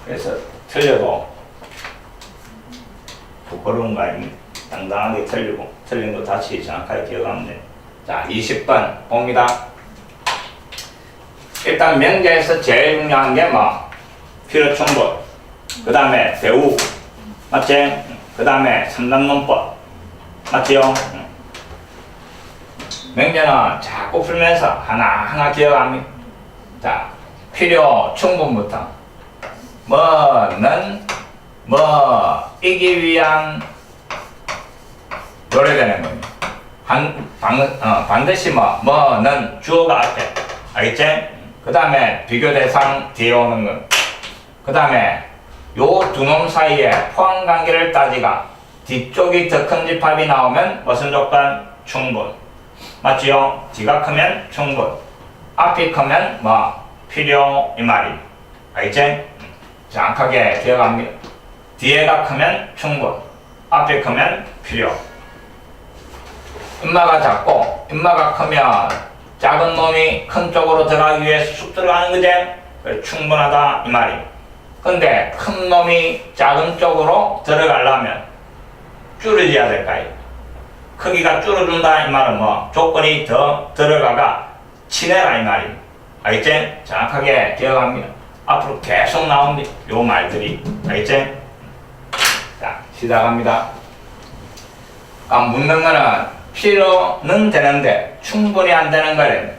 그래서 틀려도 부끄러운 거 아닙니다. 당당하게 틀리고 틀린 거 다시 정확하게 기억하면 돼요. 자, 20번 봅니다. 일단 명제에서 제일 중요한 게 뭐? 필요 충분. 그 다음에 배우. 맞지? 그 다음에 3단 논법. 맞지요? 명제는 자꾸 풀면서 하나하나 기억합니다. 자, 필요 충분부터. 뭐는 이기 위한 노래되는 겁니다. 반드시 뭐는 주어가 앞에. 알겠지? 그 다음에 비교 대상 뒤에 오는 것. 그 다음에 요 두 놈 사이에 포함 관계를 따지가 뒤쪽이 더 큰 집합이 나오면 무슨 조건? 충분. 맞지요? 뒤가 크면 충분. 앞이 크면 뭐? 필요 이 말이. 알겠지? 정확하게 기억합니다. 뒤에가 크면 충분. 앞이 크면 필요. 인마가 작고 인마가 크면 작은 놈이 큰 쪽으로 들어가기 위해서 쑥 들어가는 거지? 그래, 충분하다 이 말이. 근데 큰 놈이 작은 쪽으로 들어가려면 줄여줘야 될까요? 크기가 줄어든다 이 말은 뭐? 조건이 더 들어가가 친해라 이 말이. 알겠지? 정확하게 기억합니다. 앞으로 계속 나옵니다. 요 말들이. 알겠지? 자, 시작합니다. 묻는 거는 필요는 되는데 충분히 안 되는 거래.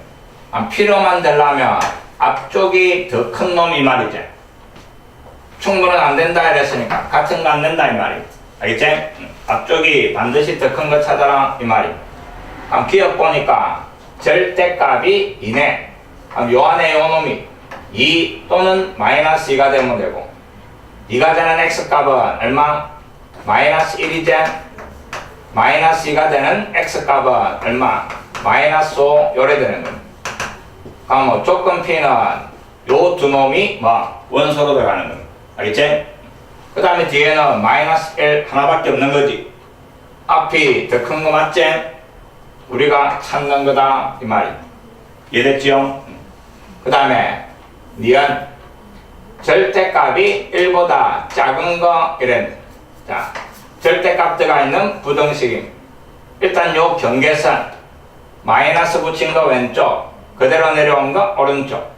필요만 되려면 앞쪽이 더 큰 놈이 말이지. 충분은 안 된다 이랬으니까 같은 거 안 된다 이 말이. 알겠지? 앞쪽이 반드시 더 큰 거 찾아라 이 말이. 기억 보니까 절대값이 2네. 요 안에 요 놈이 2 또는 마이너스 2가 되면 되고 2가 되는 x값은 얼마? 마이너스 1이지? 마이너스 2가 되는 x값은 얼마? 마이너스 5 요래 되는 거예요. 그럼 조건 P는 요 두 놈이 원소로 들어가는 거예요. 알겠지? 그 다음에 뒤에는 마이너스 1 하나밖에 없는 거지. 앞이 더 큰 거 맞지? 우리가 찾는 거다 이 말이. 이해됐지요? 그 다음에 니은 절대값이 1보다 작은 거 이랬네. 자, 절대값 들어가 있는 부등식입니다. 일단 요 경계선 마이너스 붙인 거 왼쪽 그대로 내려온 거 오른쪽.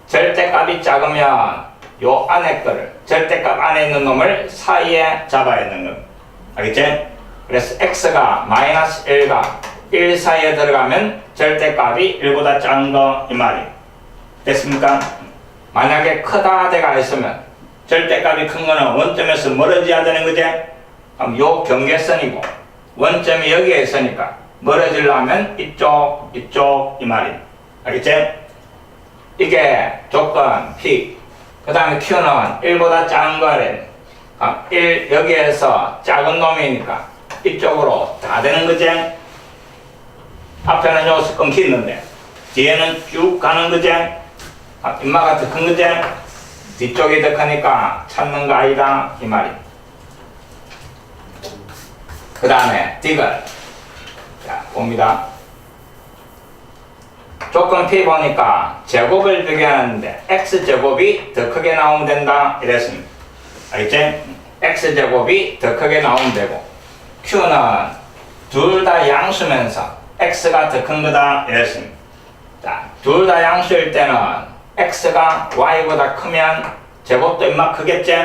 절대값이 작으면 요 안에 거를 절대값 안에 있는 놈을 사이에 잡아야 되는 겁니다. 알겠지? 그래서 x가 마이너스 1과 1 사이에 들어가면 절대값이 1보다 작은 거 이 말이. 됐습니까? 만약에 크다 데가 있으면 절대값이 큰 거는 원점에서 멀어져야 되는 거지? 그럼 요 경계선이고 원점이 여기에 있으니까 멀어지려면 이쪽 이 말이. 알겠지? 이게 조건 P. 그 다음에 Q는 1보다 작은 거래. 1 여기에서 작은 놈이니까 이쪽으로 다 되는 거지? 앞에는 여기서 끊기는데 뒤에는 쭉 가는 거지? 인마가 더 큰 거지? 뒤쪽이 더 크니까 찾는 거 아니다 이 말이. 그 다음에 디귿. 자, 봅니다. 조건 P 보니까 제곱을 비교하는데 x제곱이 더 크게 나오면 된다 이랬습니다. 알겠지? x제곱이 더 크게 나오면 되고 Q는 둘 다 양수면서 x가 더 큰 거다 이랬습니다. 자, 둘 다 양수일 때는 x가 y보다 크면 제곱도 인마 크겠지?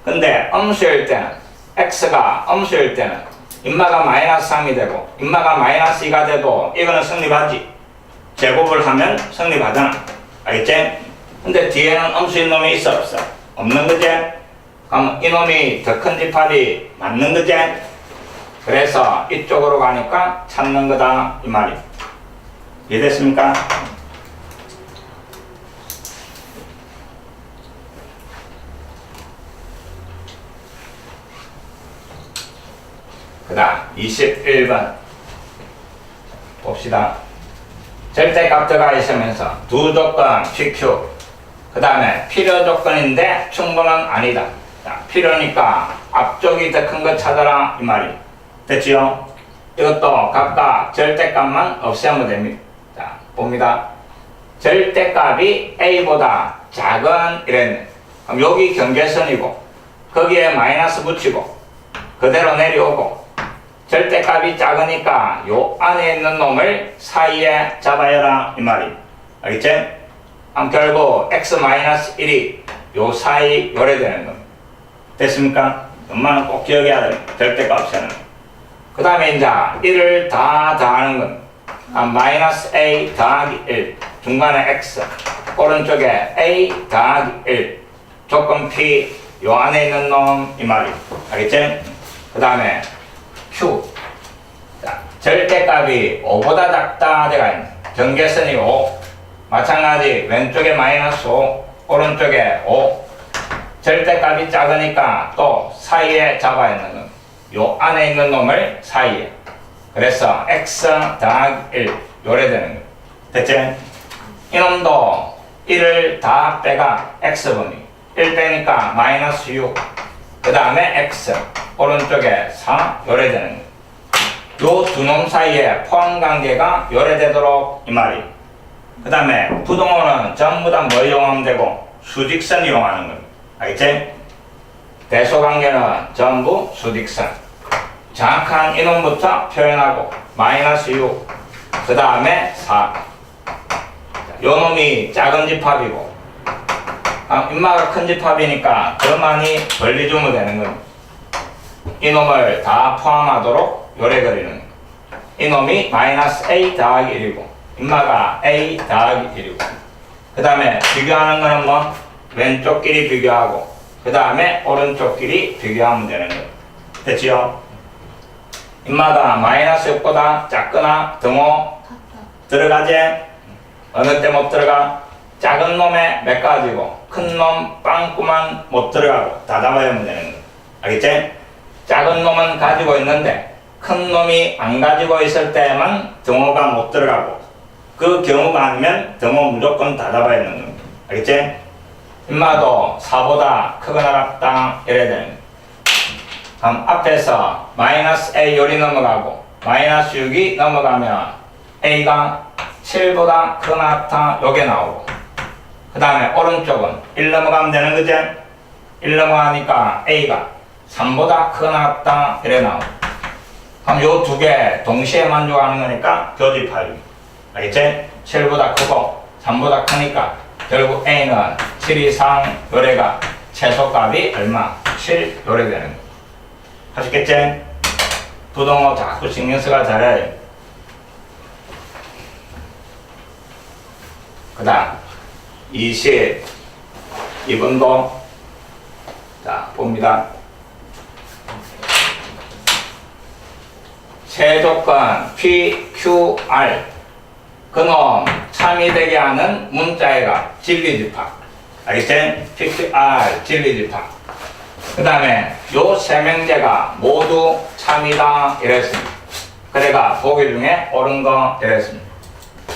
근데 음수일 때는 x가 음수일 때는 인마가 마이너스 3이 되고 인마가 마이너스 2가 돼도 이거는 성립하지. 제곱을 하면 성립하잖아. 알겠지? 근데 뒤에는 음수인 놈이 있어 없어? 없는 거지? 그럼 이놈이 더 큰 집합이 맞는 거지? 그래서 이쪽으로 가니까 찾는 거다 이 말이. 이해됐습니까? 그 다음 21번 봅시다. 절대값 들어가 있으면서 두 조건 PQ 그 다음에 필요 조건인데 충분은 아니다. 자, 필요니까 앞쪽이 더 큰 거 찾아라 이 말이. 됐지요? 이것도 각각 절대값만 없애면 됩니다. 자, 봅니다. 절대값이 A보다 작은 이랬네. 그럼 여기 경계선이고 거기에 마이너스 붙이고 그대로 내려오고 절대값이 작으니까 요 안에 있는 놈을 사이에 잡아야라 이 말이. 알겠지? 그럼 결국 x-1이 요 사이 요래 되는 겁니다. 됐습니까? 엄마는 꼭 기억해야 됩니다. 절대값에는. 그 다음에 이제 1을 다 더하는 건 마이너스 a 더하기 1 중간에 x 오른쪽에 a 더하기 1 조건 p 요 안에 있는 놈 이 말이. 알겠지? 그 다음에 q 자, 절대값이 5보다 작다 돼가 있는 경계선이 5 마찬가지 왼쪽에 마이너스 5 오른쪽에 5 절대값이 작으니까 또 사이에 잡아야 있는 놈 요 안에 있는 놈을 사이에 그래서 x 더하기 1 요래 되는 거 됐지? 이놈도 1을 다 빼가 x분이 1 빼니까 마이너스 6 그 다음에 x 오른쪽에 4 요래 되는 거 요 두 놈 사이에 포함관계가 요래 되도록 이 말이. 그 다음에 부동호는 전부 다 뭐 이용하면 되고 수직선 이용하는 겁니다. 알겠지? 대소관계는 전부 수직선 정확한 이놈부터 표현하고 마이너스 6 그 다음에 4 요 놈이 작은 집합이고 인마가 큰 집합이니까 더 많이 벌리주면 되는 겁니다. 이놈을 다 포함하도록 요래 그리는 겁니다. 이놈이 마이너스 a 더하기 1이고 인마가 a 더하기 1이고 그 다음에 비교하는 거는 뭐 왼쪽끼리 비교하고 그 다음에 오른쪽끼리 비교하면 되는 거예요. 됐지요? 인마가 마이너스 6보다 작거나 등호 들어가지? 어느 때 못 들어가? 작은 놈에 몇 가지고 큰 놈 빵꾸만 못 들어가고 다 잡아야만 되는 거예요. 알겠지? 작은 놈은 가지고 있는데 큰 놈이 안 가지고 있을 때만 등호가 못 들어가고 그 경우가 아니면 등호 무조건 다 잡아야 되는 겁니다. 알겠지? 인마도 4보다 크거나 같다 이래야 되는 거예요. 그럼 앞에서 마이너스 a 요리 넘어가고 마이너스 6이 넘어가면 a가 7보다 크거나 같다 요게 나오고 그 다음에 오른쪽은 1 넘어가면 되는 거지? 1 넘어가니까 a가 3보다 크거나 같다 이래 나오고 그럼 요 두 개 동시에 만족하는 거니까 교집합이. 알겠지? 7보다 크고 3보다 크니까 결국 a는 7 이상 요래가 최소값이 얼마? 7 요래 되는 거. 하시겠지? 부동호 자꾸 신경 써가 잘해. 그 다음 22번도 자 봅니다. 최조건 PQR 그놈 참이 되게 하는 문자애가 진리집합. 알겠지? PQR 진리집합. 그 다음에 요 세 명제가 모두 참이다 이랬습니다. 그래가 보기 중에 옳은 거 이랬습니다.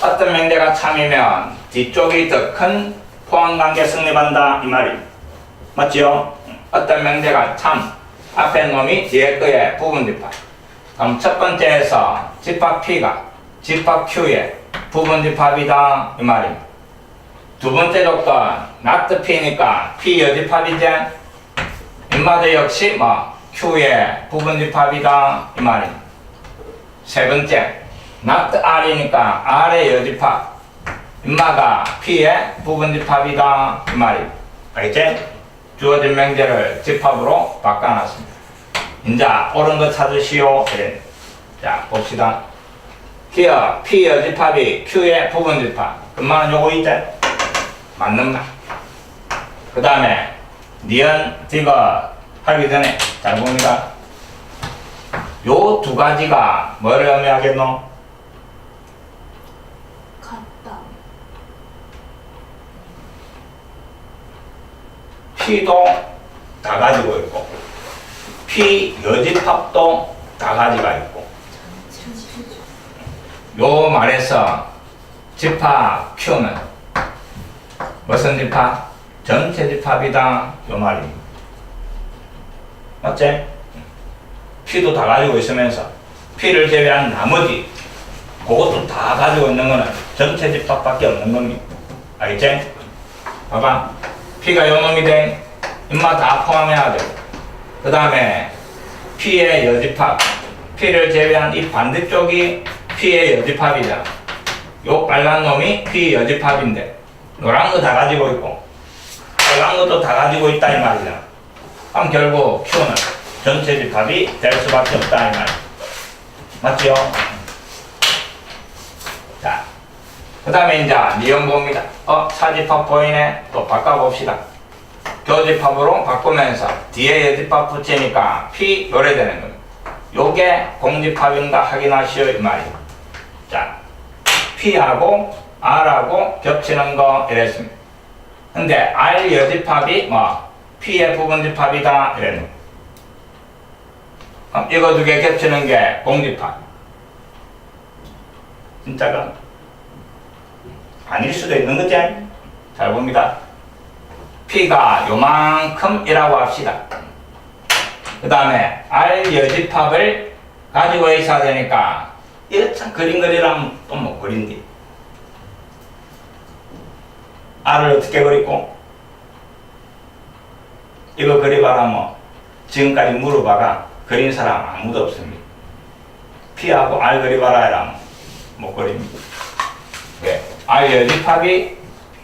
어떤 명제가 참이면 뒤쪽이 더 큰 포함관계 성립한다 이 말이 맞지요? 어떤 명제가 참 앞에 놈이 뒤에 거에 부분집합. 그럼 첫 번째에서 집합 P가 집합 Q의 부분집합이다 이 말입니다. 두 번째 조건 not P니까 P 여집합이지? 인마도 역시 뭐 Q의 부분집합이다 이 말입니다. 세 번째 not R이니까 R의 여집합 인마가 P의 부분집합이다 이 말입니다. 알겠지? 주어진 명제를 집합으로 바꿔놨습니다. 이제 옳은 거 찾으시오. 그래. 자 봅시다. 기어 P 여집합이 Q의 부분집합 그만은 요거 있대? 맞는 말. 그 다음에 니은 디귿 하기 전에 잘 봅니다. 요 두 가지가 뭐를 의미하겠노? 같다. P도 다 가지고 있고 P 여집합도 다 가지가 있고 요 말에서 집합 Q는 무슨 집합? 전체 집합이다 요 말입니다. 맞지? P도 다 가지고 있으면서 P를 제외한 나머지 그것도 다 가지고 있는 거는 전체 집합밖에 없는 겁니다. 알겠지? 봐봐. P가 요 놈이 돼 임마 다 포함해야 되고, 그 다음에 P의 여집합, P를 제외한 이 반대쪽이 P의 여집합이잖아. 요 빨간 놈이 P 여집합인데 노란 거 다 가지고 있고 빨간 것도 다 가지고 있다 이 말이잖아. 그럼 결국 Q는 전체 집합이 될 수밖에 없다 이 말. 맞죠? 자, 그 다음에 이제 니은 봅니다. 사집합 보이네. 또 바꿔봅시다. 교집합으로 바꾸면서 뒤에 여집합 붙이니까 P 요래 되는 겁니다. 요게 공집합인가 확인하시오 이 말이에요. 자, P하고 R하고 겹치는 거 이랬습니다. 근데 R 여집합이 뭐 P의 부분집합이다 이랬는. 그럼 이거 두 개 겹치는 게 공집합. 진짜가 아닐 수도 있는 거지? 잘 봅니다. P가 요만큼이라고 합시다. 그 다음에 R 여집합을 가지고 있어야 되니까 이거 참 그림 그리라면 또 못 그린디. R을 어떻게 그리고? 이거 그리봐라 뭐 지금까지 물어봐가 그린 사람 아무도 없습니다. P하고 R 그리봐라 이러면 못 그립니다. 왜? R 여집합이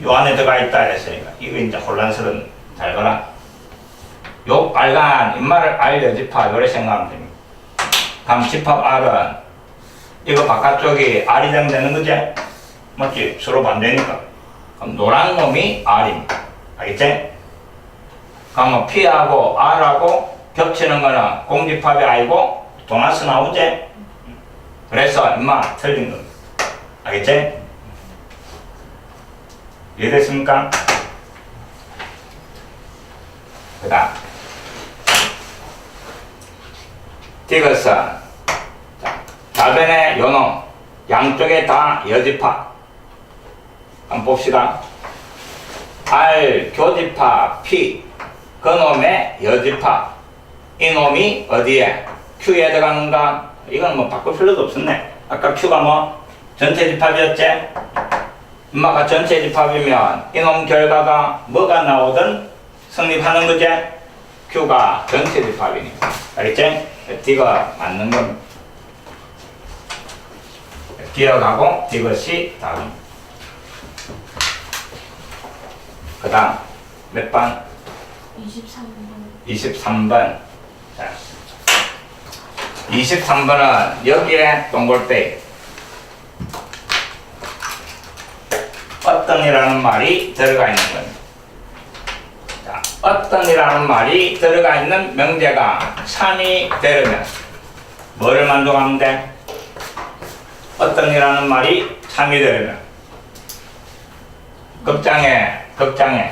요 안에 들어가 있다 했으니까 이거 이제 혼란스러운. 잘 봐라. 요 빨간 인마를 R 여집합 요래 생각하면 됩니다. 그럼 집합 R은 이거 바깥쪽이 R이 되는 거지? 맞지? 서로 반대니까. 그럼 노란 놈이 R입니다. 알겠지? 그럼 P하고 R하고 겹치는 거는 공집합이 아니고 도나스 나오지? 그래서 인마 틀린 겁니다. 알겠지? 이해됐습니까? 그 다음 디귿은 답변의 요놈 양쪽에 다 여집합. 한번 봅시다. R 교집합 P 그놈의 여집합 이놈이 어디에? Q에 들어가는가? 이건 뭐 바꿀 필요도 없었네. 아까 Q가 뭐 전체 집합이었지? 엄마가 전체 집합이면 이놈 결과가 뭐가 나오든 성립하는 거지? Q가 전체 집합이니까. 알겠지? D가 맞는 겁니다. 기억하고 디귿이 답입니다. 그 다음 몇 번? 23번. 23번. 자, 23번은 여기에 동글대 어떤이라는 말이 들어가 있는 겁니다. 자, 어떤이라는 말이 들어가 있는 명제가 3이 되려면 뭐를 만족하면 돼? 어떤이라는 말이 3이 되려면 극장에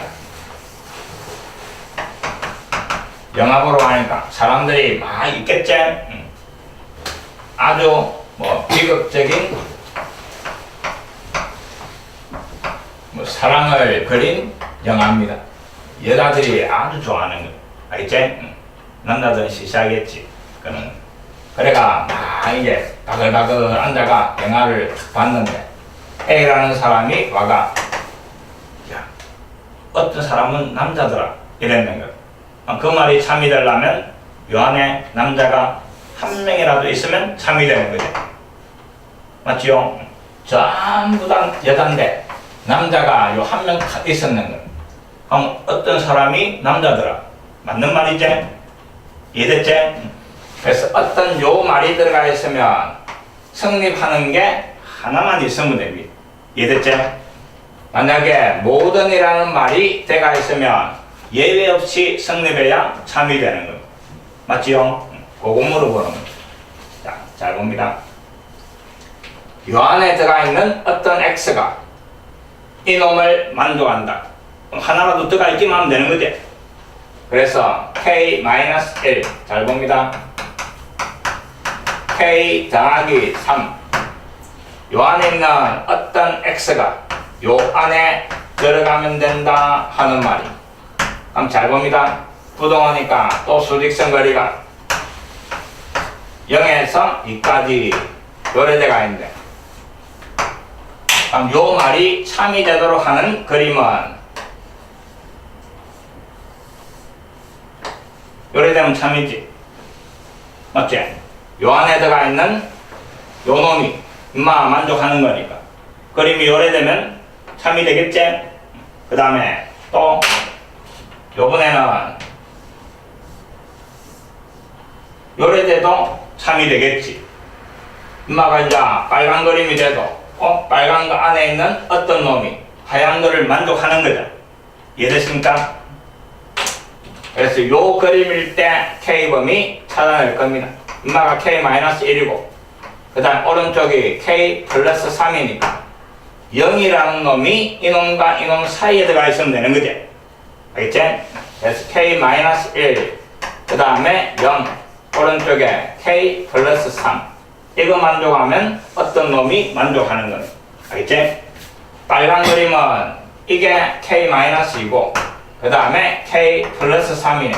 영화 보러 가니까 사람들이 막 있겠지? 아주 뭐 비극적인 뭐 사랑을 그린 영화입니다. 여자들이 아주 좋아하는 거. 알겠지? 남자들은 시시하겠지. 그래가 막 이제 바글바글 앉아가 영화를 봤는데 A라는 사람이 와가 야 어떤 사람은 남자더라 이랬는 거야. 그 말이 참이 되려면 요 안에 남자가 한 명이라도 있으면 참이 되는 거지. 맞지요? 전부 다 여잔데 남자가 요 한 명 있었는 거야. 그럼 어떤 사람이 남자더라. 맞는 말이지? 이해됐지? 그래서 어떤 요 말이 들어가 있으면 성립하는 게 하나만 있으면 됩니다. 이해됐지? 만약에 모든이라는 말이 들어가 있으면 예외 없이 성립해야 참이 되는 겁니다. 맞지요? 그거 물어보는 거죠. 자, 잘 봅니다. 요 안에 들어가 있는 어떤 X가 이놈을 만족한다. 그럼 하나라도 들어가 있기만 하면 되는 거지. 그래서 K-1 잘 봅니다. K 더하기 3 요 안에 있는 어떤 X가 요 안에 들어가면 된다 하는 말이. 그럼 잘 봅니다. 부동하니까 또 수직선 거리가 0에서 2까지 요래대가 있는데 그럼 요 말이 참이 되도록 하는 그림은 요래 되면 참이지. 맞지? 요 안에 들어가 있는 요 놈이 인마 만족하는 거니까. 그림이 요래 되면 참이 되겠지? 그 다음에 또 요번에는 요래 돼도 참이 되겠지. 인마가 이제 빨간 그림이 돼도 빨간 거 안에 있는 어떤 놈이 하얀 거를 만족하는 거죠. 이해됐습니까? 그래서 요 그림일 때 K범위 찾아낼 겁니다. 인마가 K-1이고 그 다음 오른쪽이 K 플러스 3이니까 0이라는 놈이 이놈과 이놈 사이에 들어가 있으면 되는 거지. 알겠지? 그래서 K-1 그 다음에 0 오른쪽에 K 플러스 3 이거 만족하면 어떤 놈이 만족하는 거예요. 알겠지? 빨간 그림은 이게 K-2고 그 다음에 K 플러스 3이네.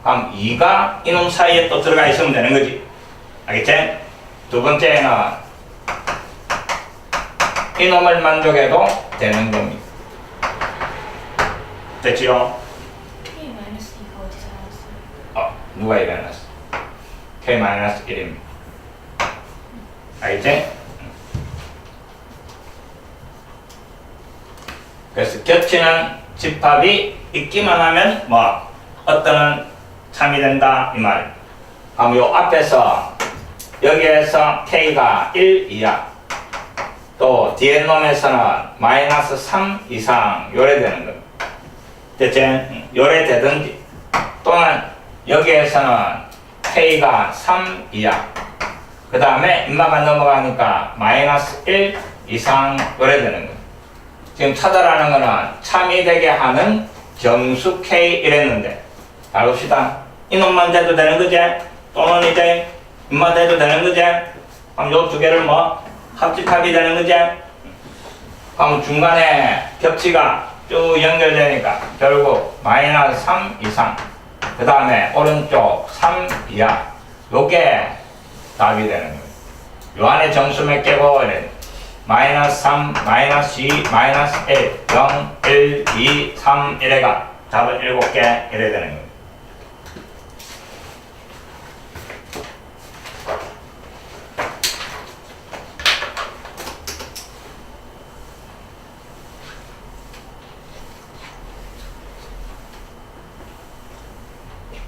그럼 2가 이놈 사이에 또 들어가 있으면 되는 거지. 알겠지? 두 번째는 이놈을 만족해도 되는 겁니다. 됐지요? K-2가 어디서 나왔어요? 누가 일어났어? K-1입니다. 알겠지? 그래서 겹치는 집합이 있기만 하면 어떤은 참이 된다 이 말. 그럼 요 앞에서 여기에서 K가 1 이하 또 뒤에 놈에서는 마이너스 3 이상 요래 되는 겁니다. 됐지? 요래 되든지 또는 여기에서는 K가 3 이하 그 다음에 인마가 넘어가니까 마이너스 1 이상 요래 되는 겁니다. 지금 찾아라는 거는 참이 되게 하는 정수 K 이랬는데 잘 봅시다. 이놈만 돼도 되는 거지? 또는 이제 인마 돼도 되는 거지? 그럼 요 두 개를 합집합이 되는 거지? 그럼 중간에 겹치가 쭉 연결되니까 결국 마이너스 3 이상 그 다음에 오른쪽 3 이하 요게 답이 되는 거예요. 요 안에 정수 몇 개고 이래. 마이너스 3, 마이너스 2, 마이너스 1, 0, 1, 2, 3 이래가 답은 7개 이래 되는 거예요.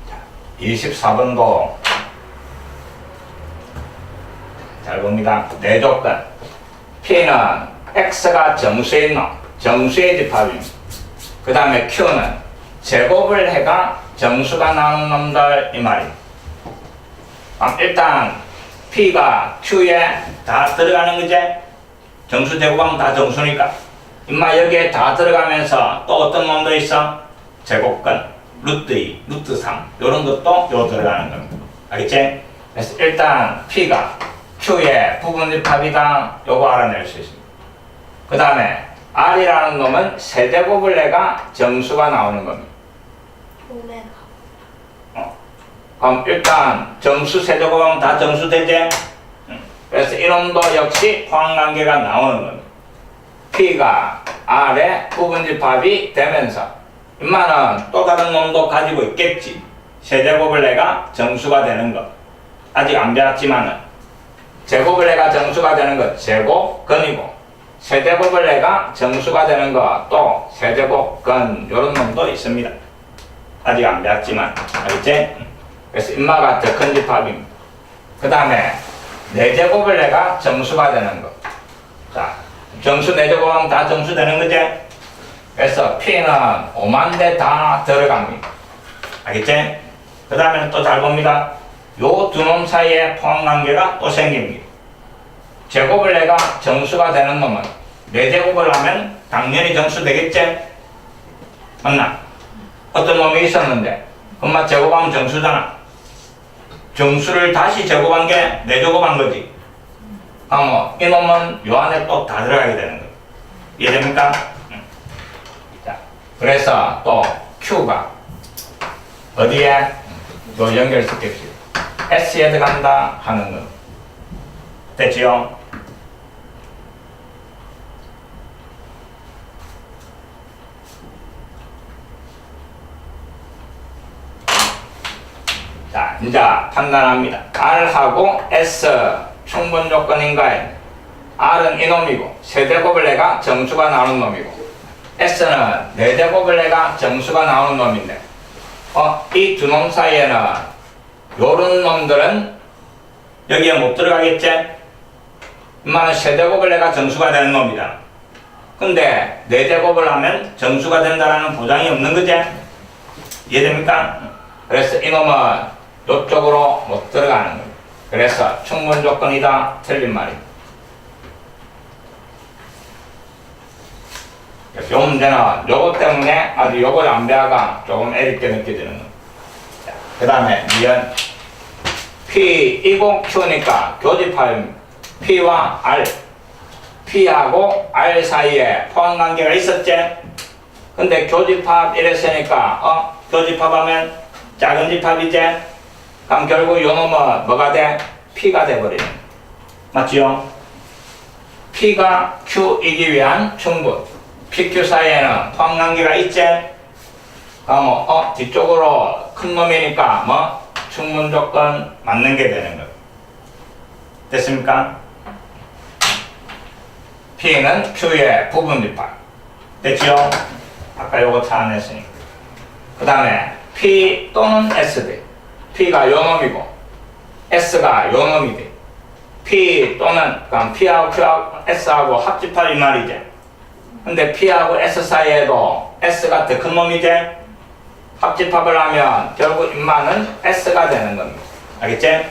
자, 24번도 잘 봅니다. 네 조건. P는 X가 정수의 놈, 정수의 집합입니다. 그 다음에 Q는 제곱을 해가 정수가 나오는 놈들 이 말입니다. 일단 P가 Q에 다 들어가는 거지? 정수 제곱하면 다 정수니까. 임마 여기에 다 들어가면서 또 어떤 놈도 있어? 제곱근, 루트 2, 루트 3 이런 것도 요 들어가는 겁니다. 알겠지? 그래서 일단 P가 Q의 부분집합이다. 요거 알아낼 수 있습니다. 그 다음에 R이라는 놈은 세제곱을 내가 정수가 나오는 겁니다. 오메가. 그럼 일단 정수 세제곱하면 다 정수 되지? 그래서 이놈도 역시 포함관계가 나오는 겁니다. P가 R의 부분집합이 되면서 인마는 또 다른 놈도 가지고 있겠지. 세제곱을 내가 정수가 되는 것. 아직 안 배웠지만은 제곱을 내가 정수가 되는 것 제곱근이고 세제곱을 내가 정수가 되는 것 또 세제곱근 이런 놈도 있습니다. 아직 안 배웠지만 알겠지? 그래서 인마가 더 큰 집합입니다. 그 다음에 네제곱을 내가 정수가 되는 것. 자, 정수 네제곱하면 다 정수 되는 거지? 그래서 P는 5만 대 다 들어갑니다. 알겠지? 그 다음에는 또 잘 봅니다. 요 두 놈 사이에 포함관계가 또 생깁니다. 제곱을 내가 정수가 되는 놈은 4제곱을 하면 당연히 정수 되겠지? 맞나? 어떤 놈이 있었는데 엄마 제곱하면 정수잖아. 정수를 다시 제곱한 게 4제곱한 거지. 이 놈은 요 안에 또 다 들어가게 되는 거예요. 이해됩니까? 자, 그래서 또 Q가 어디에? 또 연결시킵시다. S에 들어간다 하는 거. 됐지요? 자, 이제 판단합니다. R하고 S 충분 조건인가요? R은 이놈이고 세제곱을 내가 정수가 나오는 놈이고 S는 네제곱을 내가 정수가 나오는 놈인데 이 두 놈 사이에는 요런 놈들은 여기에 못 들어가겠지? 인마는 세제곱을 내가 정수가 되는 놈이잖아. 근데 네제곱을 하면 정수가 된다라는 보장이 없는 거지? 이해됩니까? 그래서 이놈은 이쪽으로 못 들어가는 거예요. 그래서 충분 조건이다 틀린 말입니다. 요 문제는 요거 때문에 아주 요거 안배아가 조금 애롭게 느껴지는 겁니다. 그 다음에 미연 P 이고 Q니까 교집합입니다. P와 R P하고 R 사이에 포함관계가 있었지? 근데 교집합 이랬으니까 교집합하면 작은 집합이지? 그럼 결국 요 놈은 뭐가 돼? P가 돼버리는 맞지요? P가 Q이기 위한 충분 PQ 사이에는 포함관계가 있지? 그럼 뒤쪽으로 큰 놈이니까 뭐 충분 조건 맞는 게 되는 거예요. 됐습니까? P는 Q의 부분 집합 됐지요? 아까 요거 찾아냈으니까. 그 다음에 P 또는 SD P가 요 놈이고 S가 요 놈이 돼. P 또는 그럼 P하고 Q하고 S하고 합집합 이 말이지. 근데 P하고 S 사이에도 S가 더 큰 놈이지. 합집합을 하면 결국 인마는 S가 되는 겁니다. 알겠지?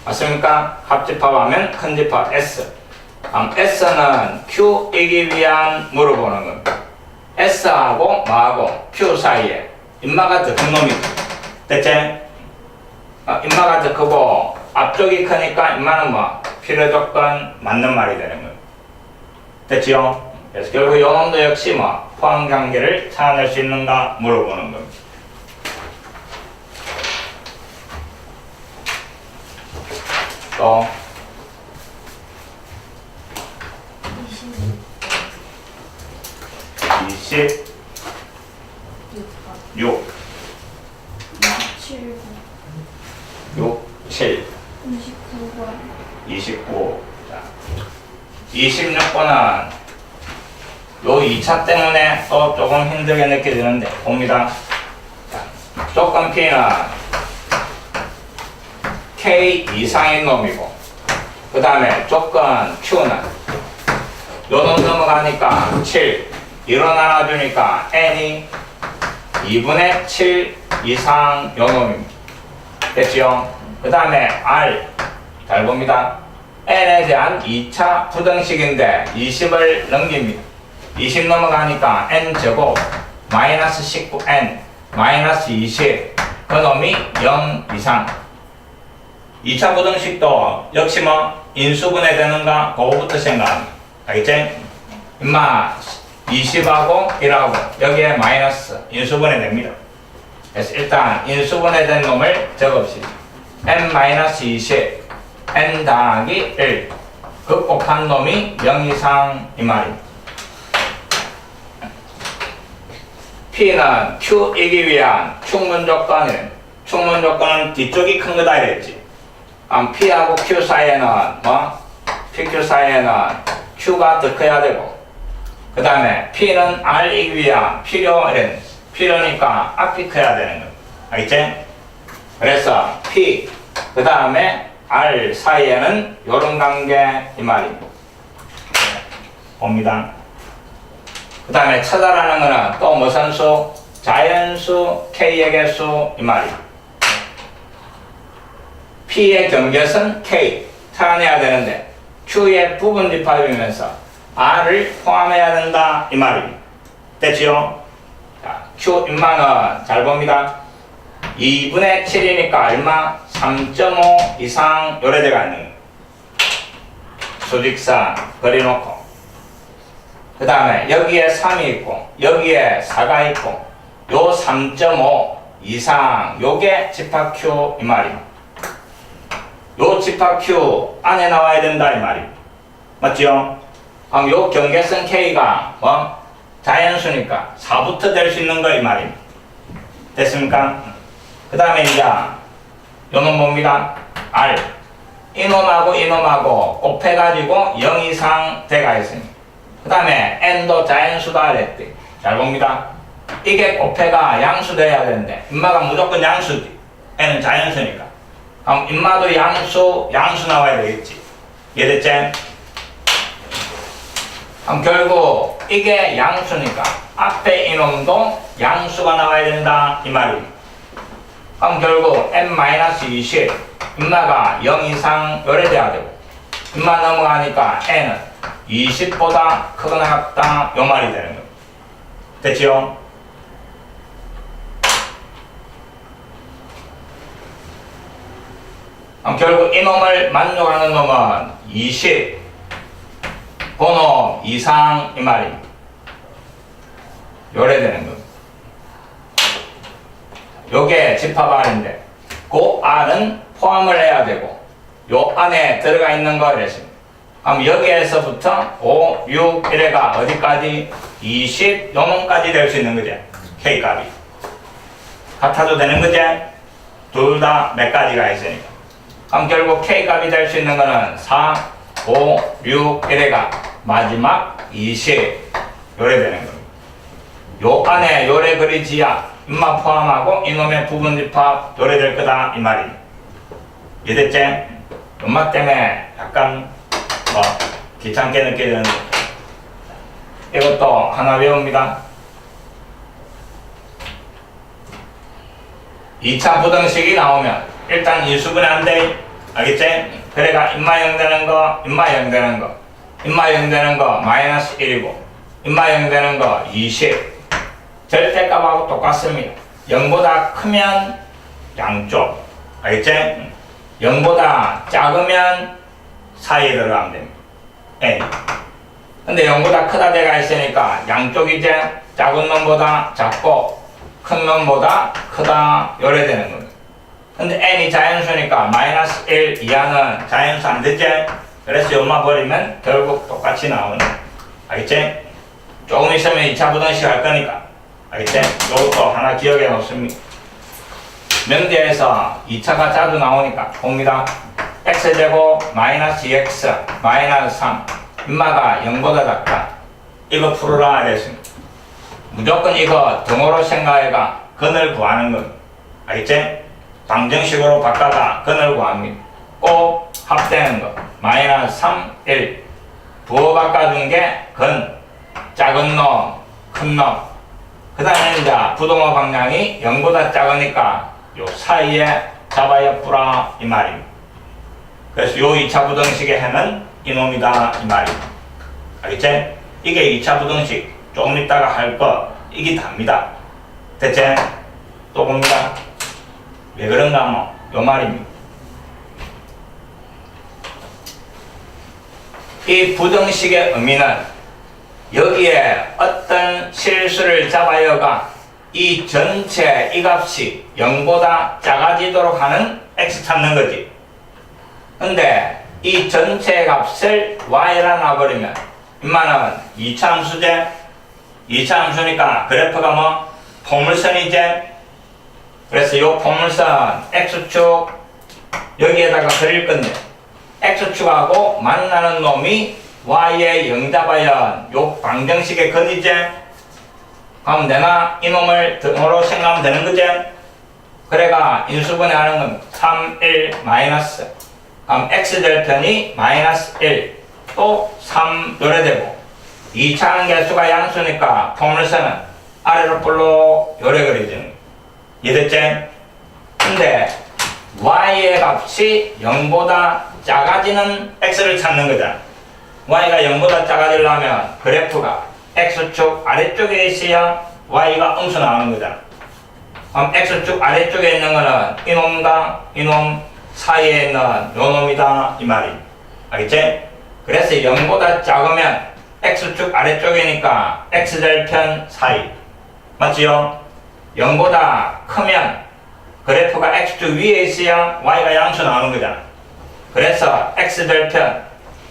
맞습니까? 합집합하면 큰 집합 S. 그럼 S는 Q이기 위한 물어보는 겁니다. S하고 뭐하고 Q 사이에 인마가 더 큰 놈이지. 됐지? 인마가 더 크고 앞쪽이 크니까 인마는 뭐 필요 조건 맞는 말이 되는 거예요. 됐지요? 그래서 결국 이 놈도 역시 뭐 포함 관계를 찾아낼 수 있는가 물어보는 겁니다. 또 26 6 7 29 자, 26번은 요 2차 때문에 또 조금 힘들게 느껴지는데 봅니다. 자, 조건 P는 K 이상인 놈이고 그 다음에 조건 Q는 요 놈 넘어가니까 7 1로 나눠주니까 N이 2분의 7 이상 요 놈입니다. 됐지요? 그 다음에 R 잘 봅니다. N에 대한 2차 부등식인데 20을 넘깁니다. 20 넘어가니까 N제곱 마이너스 19N 마이너스 20 그 놈이 0 이상 2차 부등식도 역시 뭐 인수분해 되는가 그거부터 생각합니다. 알겠지? 임마 20하고 1하고 여기에 마이너스 인수분해 됩니다. 그래서 일단 인수분해 된 놈을 적읍시다. N-20 N 더하기 1 극복한 놈이 0 이상 이 말입니다. P는 Q이기 위한 충분 조건은 뒤쪽이 큰 거다 이랬지. P하고 Q 사이에는 뭐? PQ 사이에는 Q가 더 커야 되고 그 다음에 P는 R이기 위한 필요니까 앞이 커야 되는 거 알겠지? 그래서 P 그 다음에 R 사이에는 요런 관계 이 말입니다. 봅니다. 그 다음에 찾아라는 거는 또 무슨 수? 자연수 K의 개수 이 말입니다. P의 경계선 K 찾아내야 되는데 Q의 부분 집합이면서 R을 포함해야 된다 이 말입니다. 됐지요? 자, Q 인마는 잘 봅니다. 2분의 7이니까 얼마? 3.5 이상 요래돼가 있는 거예요. 수직선 그려놓고 그 다음에 여기에 3이 있고 여기에 4가 있고 요 3.5 이상 요게 집합 Q 이 말입니다. 요 집합 Q 안에 나와야 된다 이 말입니다. 맞지요? 그럼 요 경계선 K가 뭐? 자연수니까 4부터 될 수 있는 거 이 말입니다. 됐습니까? 그 다음에 이제 요놈 뭡니다. R. 이놈하고 이놈하고 곱해가지고 0 이상 돼가 있습니다. 그 다음에 n도 자연수다 그랬대. 잘 봅니다. 이게 곱해가 양수 돼야 되는데 인마가 무조건 양수지. n은 자연수니까. 그럼 인마도 양수 나와야 되겠지. 이해됐지? 그럼 결국 이게 양수니까 앞에 이놈도 양수가 나와야 된다 이 말입니다. 그럼 결국 n-20 인마가 0 이상 요래돼야 되고 인마 넘어가니까 n은 20보다 크거나 같다 요 말이 되는 겁니다. 됐지요? 그럼 결국 이놈을 만족하는 놈은 20 그놈 이상 이 말입니다. 요래되는 겁니다. 요게 집합 R인데 그 R은 포함을 해야 되고 요 안에 들어가 있는 거 이랬습니다. 그럼 여기에서부터 5, 6, 1회가 어디까지? 20 요놈까지 될 수 있는 거죠. K값이 같아도 되는 거죠. 둘 다 몇 가지가 있으니까. 그럼 결국 K값이 될 수 있는 거는 4, 5, 6, 1회가 마지막 20 요래 되는 겁니다. 요 안에 요래 그리지야 인마 포함하고 이놈의 부분 집합 요래 될 거다 이 말입니다. 이해됐지? 엄마 때문에 약간 귀찮게 느껴지는데 이것도 하나 외웁니다. 2차 부등식이 나오면 일단 인수분해 안 돼. 알겠지? 그래가 인마 0 되는 거, 인마 0 되는 거, 인마 0 되는 거 마이너스 1이고 인마 0 되는 거 20 절대값하고 똑같습니다. 0보다 크면 양쪽 알겠지? 0보다 작으면 사이에 들어가면 됩니다. n 근데 0보다 크다 데가 있으니까 양쪽이 이제 작은 놈보다 작고 큰 놈보다 크다 요래 되는 겁니다. 근데 n이 자연수니까 마이너스 1 이하는 자연수 안 되지? 그래서 요마 버리면 결국 똑같이 나오는. 알겠지? 조금 있으면 2차 부등식 할 거니까. 알겠지? 요것도 하나 기억해 놓습니다. 명제에서 2차가 자주 나오니까 봅니다. x제곱 마이너스 2x 마이너스 3 인마가 0보다 작다. 이거 풀어라 이랬습니다. 무조건 이거 등호로 생각해가 근을 구하는 겁니다. 알겠지? 방정식으로 바꿔다 근을 구합니다. 꼭 합되는 거 마이너스 3, 1 부호 바꿔준 게 근 작은 놈, 큰 놈. 그 다음에 이제 부동호 방향이 0보다 작으니까 요 사이에 잡아야 뿌라 이 말입니다. 그래서 요 2차 부등식의 해는 이놈이다 이 말입니다. 알겠지? 이게 2차 부등식 조금 있다가 할 거 이게 답니다. 됐지? 또 봅니다. 왜 그런가 뭐 요 말입니다. 이 부등식의 의미는 여기에 어떤 실수를 잡아여가 이 전체 이 값이 0보다 작아지도록 하는 x 찾는 거지. 근데 이 전체 값을 y라 놔버리면 인마는 2차 함수제 2차 함수니까 그래프가 뭐 포물선이지. 그래서 이 포물선 x축 여기에다가 그릴 건데 x축하고 만나는 놈이 y의 영잡아연 요 방정식의 근이지. 그럼 내가 이놈을 등호로 생각하면 되는 거지. 그래가 인수분해 하는 건 3, 1, 마이너스. 그럼 x절편이 마이너스 1, 또 3 요래 되고 2차 하는 개수가 양수니까 포물선은 아래로 볼록 요래 그리죠. 이해됐지? 근데 y의 값이 0보다 작아지는 x를 찾는 거잖아. y가 0보다 작아지려면 그래프가 x축 아래쪽에 있어야 y가 음수 나오는 거잖아. 그럼 x축 아래쪽에 있는 거는 이놈과 이놈 사이에 있는 요 놈이다 이 말입니다. 알겠지? 그래서 0보다 작으면 x축 아래쪽이니까 x절편 사이 맞지요? 0보다 크면 그래프가 x축 위에 있어야 y가 양수 나오는 거잖아. 그래서 x절편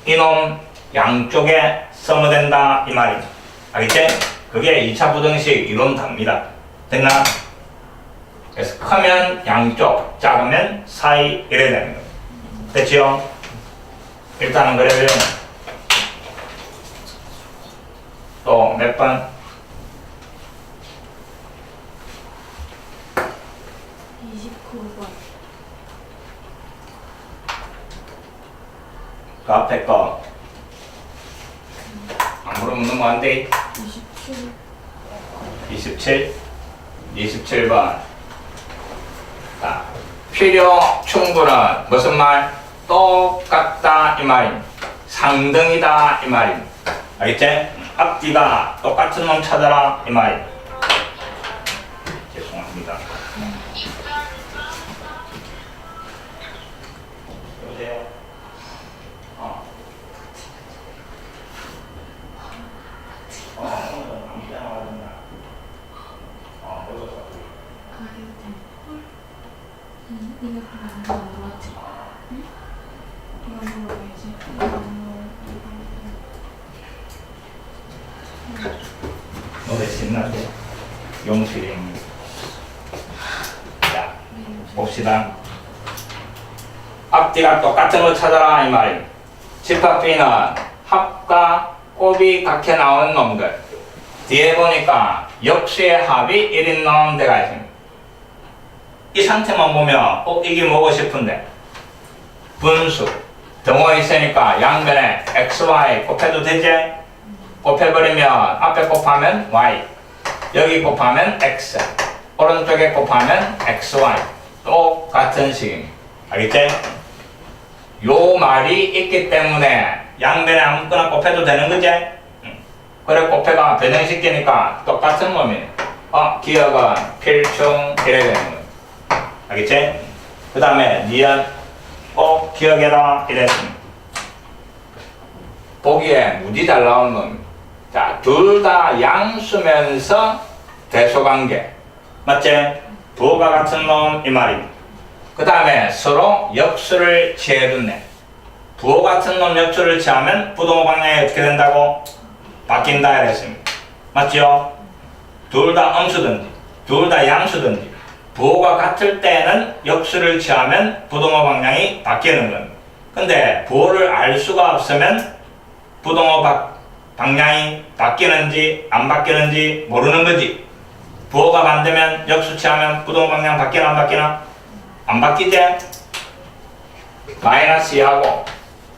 이놈 양쪽에 써머된다 이 말입니다. 알겠지? 그게 2차 부등식 이론 답니다. 됐나? 그래서 크면 양쪽, 작으면 사이 이래 되는 거예요. 됐죠? 일단은 그러면 또 몇 번? 29번. 그 앞에 거 안 물으면 넘어간대. 27. 27번. 자, 필요 충분은 무슨 말? 똑같다 이 말임. 상등이다 이 말임. 알겠지? 앞뒤가 똑같은 놈 찾아라 이 말임. 죄송합니다. 여보세요? 이거 하나 안 물어봤지? 응? 이거 물어봐야지. 노래 신나게 용실행. 자, 봅시다. 앞뒤가 똑같은 걸 찾아라 이 말임. 집합 B는 합과 곱이 각해 나오는 놈들. 뒤에 보니까 역수의 합이 1인 나오는 데가 있습니다. 이 상태만 보면 이게 뭐고 싶은데 분수 등호 있으니까 양변에 x, y 곱해도 되지? 곱해버리면 앞에 곱하면 y, 여기 곱하면 x, 오른쪽에 곱하면 x, y 똑같은 식입니다. 알겠지? 요 말이 있기 때문에 양변에 아무거나 곱해도 되는 거지? 그래 곱해가 변형시키니까 똑같은 놈이네. 기억은 필충 이래 되는 거야. 알겠지? 그 다음에 니은 꼭 기억해라 이랬습니다. 보기에 무지 잘 나온 놈입니다. 자, 둘 다 양수면서 대소관계. 맞지? 부호가 같은 놈 이 말입니다. 그 다음에 서로 역수를 취해줬네. 부호 같은 놈 역수를 취하면 부동호 방향이 어떻게 된다고? 바뀐다 이랬습니다. 맞죠? 둘 다 음수든지 둘 다 양수든지 부호가 같을 때는 역수를 취하면 부동호 방향이 바뀌는 겁니다. 근데 부호를 알 수가 없으면 부동호 방향이 바뀌는지 안 바뀌는지 모르는 거지. 부호가 반대면 역수 취하면 부동호 방향 바뀌나 안 바뀌나? 안 바뀌지? 마이너스 2하고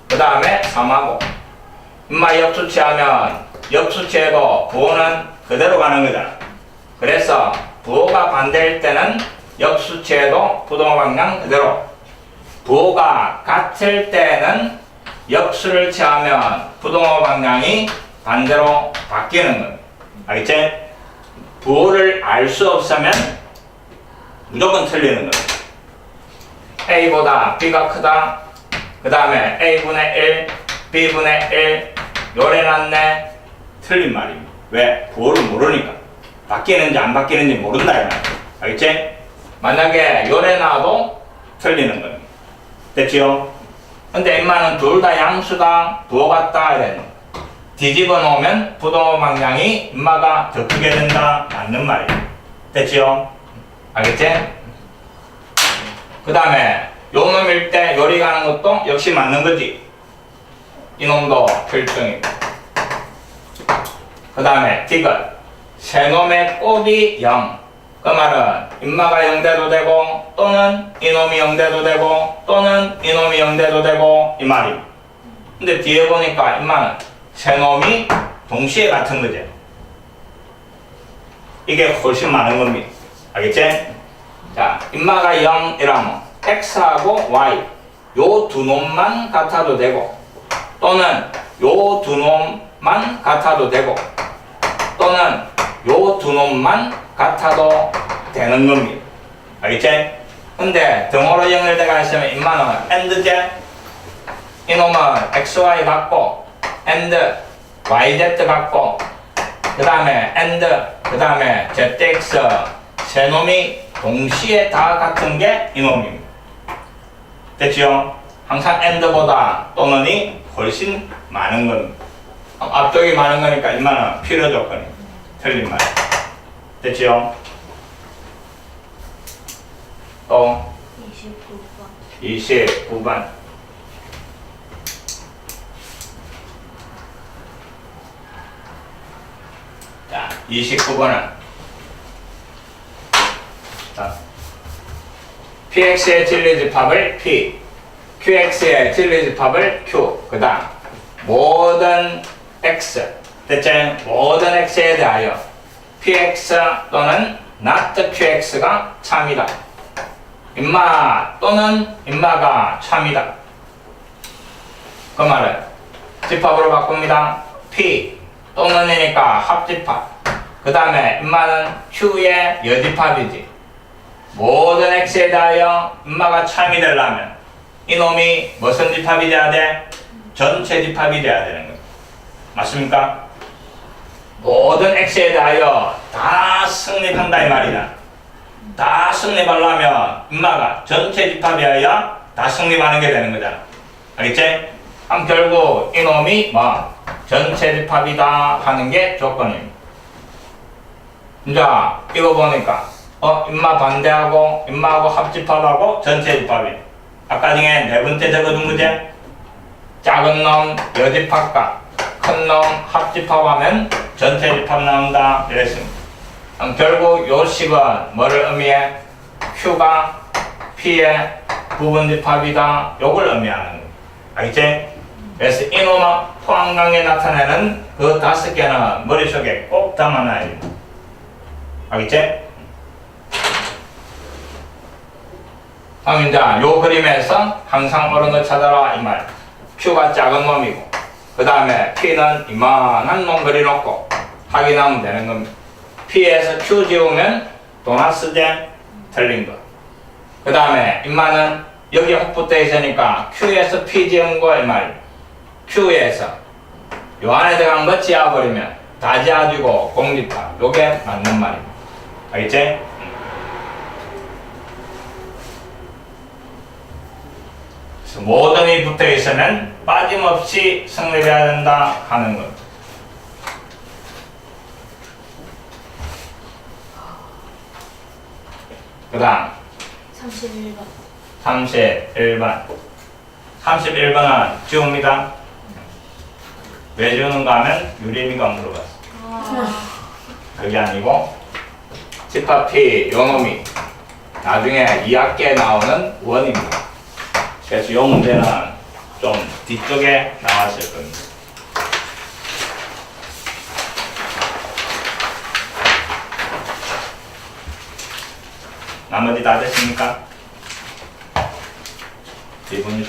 그 다음에 3하고 인마 역수 취하면 역수 취해도 부호는 그대로 가는 거잖아. 그래서 부호가 반대일 때는 역수 취해도 부동호 방향 그대로, 부호가 같을 때는 역수를 취하면 부동호 방향이 반대로 바뀌는 겁니다. 알겠지? 부호를 알 수 없으면 무조건 틀리는 겁니다. A보다 B가 크다. 그 다음에 A분의 1, B분의 1 요래놨네. 틀린 말입니다. 왜? 부호를 모르니까. 바뀌는지 안 바뀌는지 모른다 이 말이야. 알겠지? 만약에 요래놔도 틀리는 겁니다. 됐지요? 근데 인마는 둘 다 양수다 부호 같다 이랬는. 뒤집어 놓으면 부동호 방향이 인마가 더 크게 된다 맞는 말이에요. 됐지요? 알겠지? 그 다음에 요 놈일 때 요리 가는 것도 역시 맞는 거지. 이놈도 필충이고. 그 다음에 디귿 세 놈의 곱이 0. 그 말은 인마가 0대도 되고 또는 이놈이 0대도 되고 또는 이놈이 0대도 되고 이 말입니다. 근데 뒤에 보니까 인마는 세 놈이 동시에 같은 거지. 이게 훨씬 많은 겁니다. 알겠지? 자, 인마가 0이라면 x하고 y 요 두 놈만 같아도 되고 또는 요 두 놈만 같아도 되고 또는 요 두 놈만 같아도 되는 겁니다. 알겠지? 근데 등호로 연결되어 있으면 인마는 AND제 이놈은 XY 같고 AND YZ 같고 그 다음에 AND 그 다음에 ZX 세 놈이 동시에 다 같은 게 이놈입니다. 됐지요? 항상 AND보다 또는이 훨씬 많은 겁니다. 앞쪽이 많은 거니까 인마는 필요 조건이 틀린 말. 됐지요? 또 29번. 29번. 자, 29번은 px의 진리집합을 p, qx의 진리집합을 q, 그 다음 모든 x, 대체 모든 x에 대하여 px 또는 not qx가 참이다. 임마 또는 임마가 참이다. 그 말은 집합으로 바꿉니다. p 또는이니까 합집합. 그 다음에 임마는 q의 여집합이지. 모든 x에 대하여 임마가 참이 되려면 이놈이 무슨 집합이 돼야 돼? 전체 집합이 돼야 되는 거예요. 맞습니까? 모든 x에 대하여 다 성립한다 이 말이다. 다 성립하려면 임마가 전체 집합이어야 다 성립하는 게 되는 거잖아. 알겠지? 그럼 결국 이놈이 뭐 전체 집합이다 하는 게 조건입니다. 자, 이거 보니까 임마 반대하고 임마하고 합집합하고 전체 집합이. 아까 중에 네 번째 적어둔 거지? 작은 놈 여집합과 큰 놈 합집합하면 전체 집합 나온다 이랬습니다. 결국 요 식은 뭐를 의미해? Q가 P의 부분 집합이다. 요걸 의미하는 거예요. 알겠지? 그래서 이놈의 포항강에 나타내는 그 5개는 머릿속에 꼭 담아놔야 됩니다. 알겠지? 그럼 이제 요 그림에서 항상 옳은 거 찾아라 이 말. Q가 작은 놈이고 그 다음에 P는 이만한 놈 그려놓고 확인하면 되는 겁니다. P에서 Q 지우면 도나스제 틀린 거. 그 다음에 임마는 여기 확붙어 있으니까 Q에서 P 지운 거 이 말. Q에서 요 안에 들어간 거 지워버리면 다 지워지고 공집합. 요게 맞는 말입니다. 알겠지? 그래서 모든이 붙어 있으면 빠짐없이 성립해야 된다 하는 것. 그 다음 31번. 31번은 지웁니다. 왜 지우는가 하면 유림이가 물어봤어. 그게 아니고 집합 P 요놈이 나중에 2학기에 나오는 원입니다. 그래서 요 문제는 좀 뒤쪽에 나왔을 겁니다. 나머지 다 됐습니까? 1분